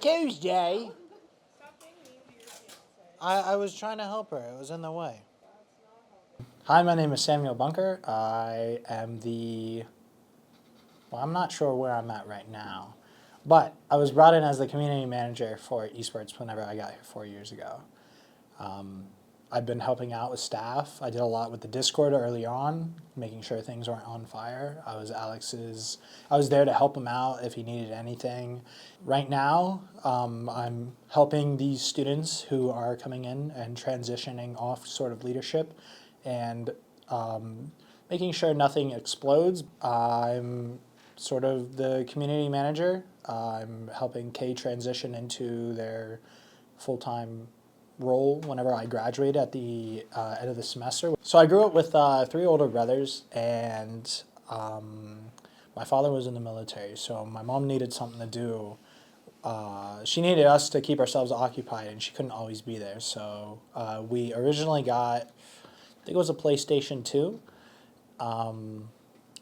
Tuesday. I was trying to help her. It was in the way. Hi, my name is Samuel Bunker. I am well, I'm not sure where I'm at right now, but I was brought in as the community manager for Esports whenever I got here 4 years ago. I've been helping out with staff. I did a lot with the Discord early on, making sure things weren't on fire. I was there to help him out if he needed anything. Right now, I'm helping these students who are coming in and transitioning off sort of leadership and making sure nothing explodes. I'm sort of the community manager. I'm helping Kay transition into their full-time role whenever I graduate at the end of the semester. So I grew up with three older brothers, and my father was in the military, so my mom needed something to do. She needed us to keep ourselves occupied, and she couldn't always be there. So we originally got, I think it was a PlayStation 2.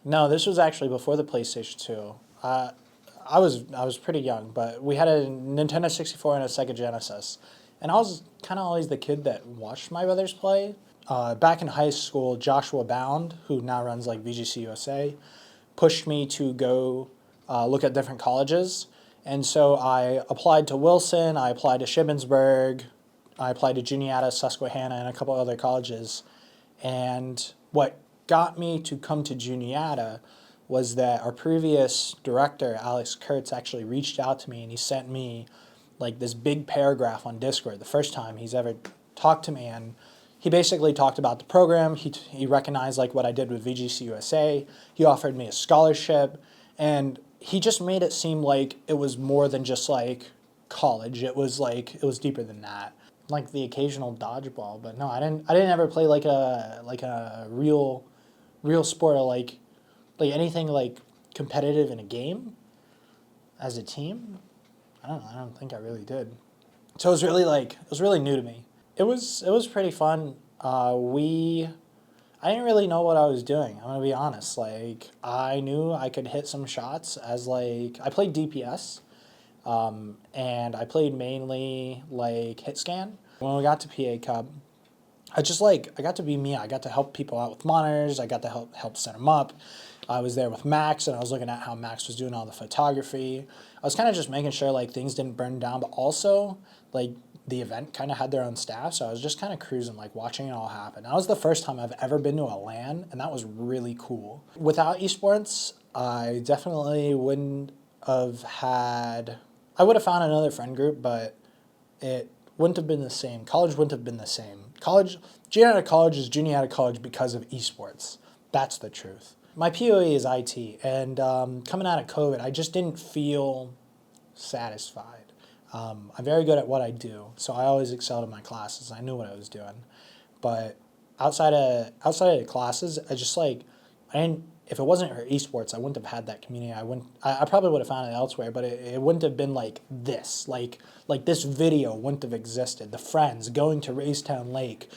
No, this was actually before the PlayStation 2. I was pretty young, but we had a Nintendo 64 and a Sega Genesis. And I was kind of always the kid that watched my brothers play. Back in high school, Joshua Bound, who now runs like VGC USA, pushed me to go look at different colleges. And so I applied to Wilson, I applied to Shippensburg, I applied to Juniata, Susquehanna, and a couple other colleges. And what got me to come to Juniata was that our previous director, Alex Kurtz, actually reached out to me and he sent me like this big paragraph on Discord, the first time he's ever talked to me, and he basically talked about the program. He recognized like what I did with VGC USA. He offered me a scholarship, and he just made it seem like it was more than just like college. It was deeper than that. Like the occasional dodgeball, but no, I didn't ever play like a real sport, or like anything like competitive in a game as a team. I don't think I really did. So it was really new to me. It was pretty fun. I didn't really know what I was doing. I'm gonna be honest. Like I knew I could hit some shots as like I played DPS, and I played mainly like hit scan. When we got to PA Cup, I got to be me. I got to help people out with monitors. I got to help set them up. I was there with Max, and I was looking at how Max was doing all the photography. I was kind of just making sure like things didn't burn down, but also like the event kind of had their own staff, so I was just kind of cruising, like watching it all happen. That was the first time I've ever been to a LAN, and that was really cool. Without esports, I definitely wouldn't have had. I would have found another friend group, but it wouldn't have been the same. College wouldn't have been the same. Juniata College is Juniata College because of esports. That's the truth. My POE is IT, and coming out of COVID, I just didn't feel satisfied. I'm very good at what I do, so I always excelled in my classes. I knew what I was doing, but outside of the classes, I just like I didn't. If it wasn't for esports, I wouldn't have had that community. I probably would have found it elsewhere, but it wouldn't have been like this. Like this video wouldn't have existed. The friends going to Raystown Lake,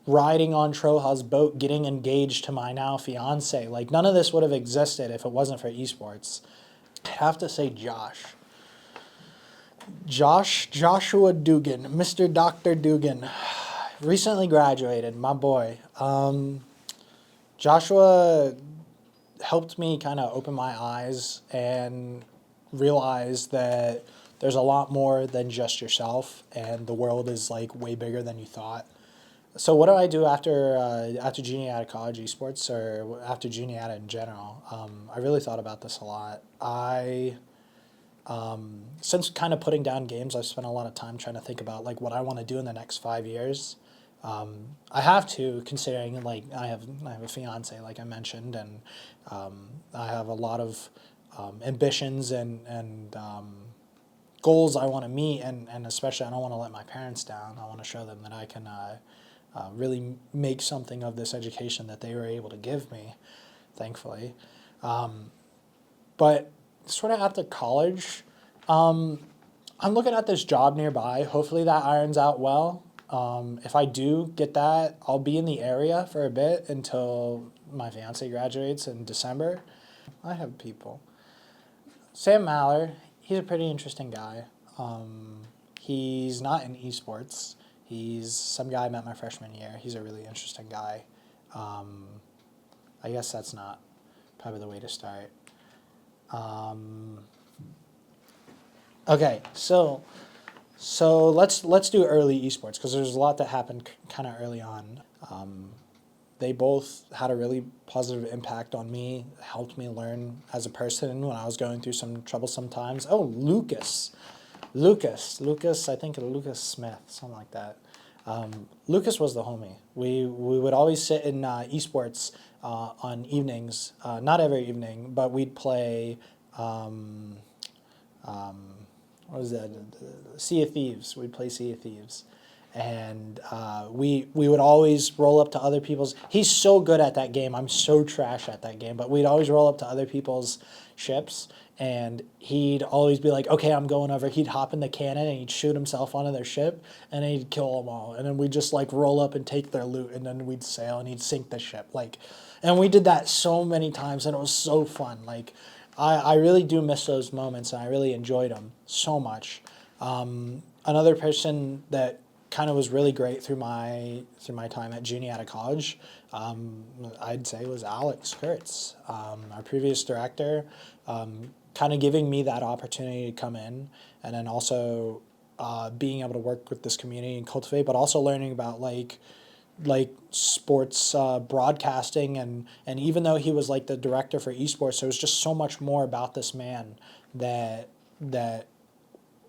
riding on Troha's boat, getting engaged to my now fiance. Like none of this would have existed if it wasn't for esports. I have to say Joshua Dugan, Mr. Dr. Dugan, recently graduated, my boy. Joshua helped me kind of open my eyes and realize that there's a lot more than just yourself, and the world is like way bigger than you thought. So what do I do after Juniata College Esports, or after Juniata in general? I really thought about this a lot. Since kind of putting down games, I've spent a lot of time trying to think about like what I want to do in the next 5 years. I have to, considering like I have a fiance, like I mentioned, and I have a lot of ambitions and goals I want to meet, and especially I don't want to let my parents down. I want to show them that I can really make something of this education that they were able to give me, thankfully. But sort of after college, I'm looking at this job nearby. Hopefully that irons out well. If I do get that, I'll be in the area for a bit until my fiance graduates in December. I have people. Sam Maller, he's a pretty interesting guy. He's not in esports. He's some guy I met my freshman year. He's a really interesting guy. I guess that's not probably the way to start. Okay, so let's do early esports because there's a lot that happened kind of early on. They both had a really positive impact on me, helped me learn as a person when I was going through some troublesome times. Oh, Lucas, I think Lucas Smith, something like that. Lucas was the homie. We would always sit in esports on evenings, not every evening, but we'd play. What was that? Sea of Thieves. We'd play Sea of Thieves, and we would always roll up to other people's. He's so good at that game. I'm so trash at that game, but we'd always roll up to other people's ships, and he'd always be like, "Okay, I'm going over." He'd hop in the cannon and he'd shoot himself onto their ship, and then he'd kill them all. And then we'd just like roll up and take their loot, and then we'd sail and he'd sink the ship. Like, and we did that so many times, and it was so fun. Like, I really do miss those moments, and I really enjoyed them so much. Another person that kind of was really great through my time at Juniata College, I'd say was Alex Kurtz, our previous director, kind of giving me that opportunity to come in, and then also being able to work with this community and cultivate, but also learning about like sports broadcasting, and even though he was like the director for esports, there was just so much more about this man that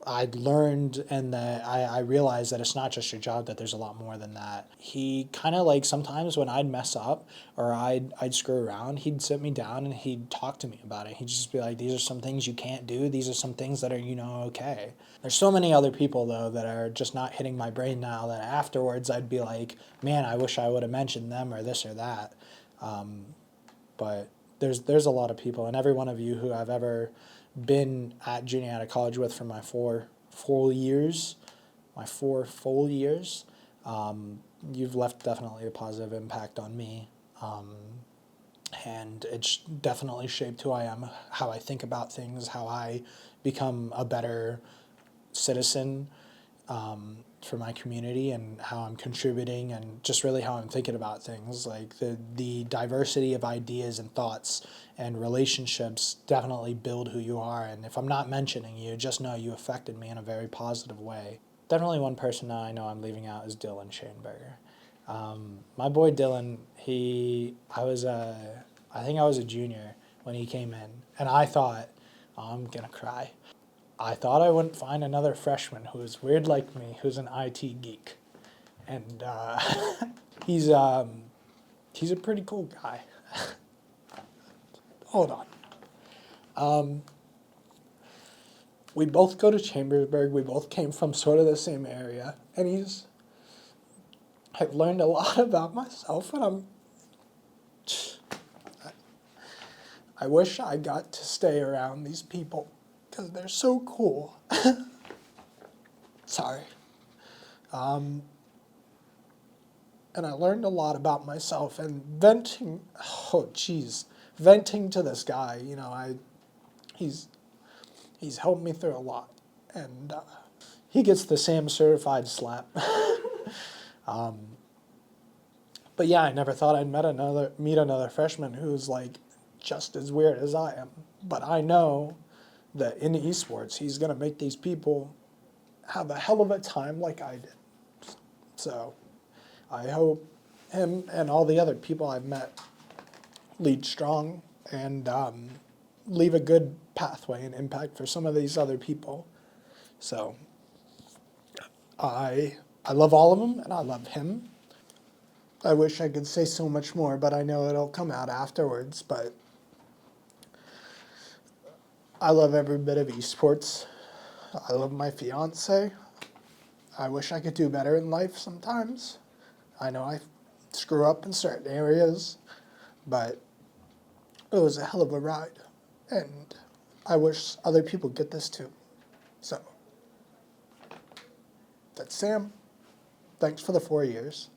I'd learned, and that I realized that it's not just your job, that there's a lot more than that. He kind of like sometimes when I'd mess up or I'd screw around, he'd sit me down and he'd talk to me about it. He'd just be like, "These are some things you can't do. These are some things that are, okay." There's so many other people though that are just not hitting my brain now that afterwards I'd be like, "Man, I wish I would have mentioned them or this or that." But there's a lot of people, and every one of you who I've ever been at Juniata College with for my four full years, you've left definitely a positive impact on me, and it's definitely shaped who I am, how I think about things, how I become a better citizen for my community, and how I'm contributing, and just really how I'm thinking about things. Like the diversity of ideas and thoughts and relationships definitely build who you are. And if I'm not mentioning you, just know you affected me in a very positive way. Definitely one person that I know I'm leaving out is Dylan Schoenberger. My boy Dylan, I think I was a junior when he came in, and I thought, oh, I'm gonna cry. I thought I wouldn't find another freshman who was weird like me, who's an IT geek, and he's a pretty cool guy. Hold on. We both go to Chambersburg. We both came from sort of the same area, and I've learned a lot about myself, and I wish I got to stay around these people because they're so cool. Sorry. And I learned a lot about myself, and venting to this guy, he's helped me through a lot, and he gets the Sam certified slap. But yeah, I never thought I'd meet another freshman who's like just as weird as I am. But I know that in esports, he's gonna make these people have a hell of a time like I did. So I hope him and all the other people I've met lead strong and leave a good pathway and impact for some of these other people. So I love all of them, and I love him. I wish I could say so much more, but I know it'll come out afterwards. But I love every bit of esports. I love my fiance. I wish I could do better in life sometimes. I know I screw up in certain areas, but it was a hell of a ride. And I wish other people get this too. So, that's Sam. Thanks for the 4 years.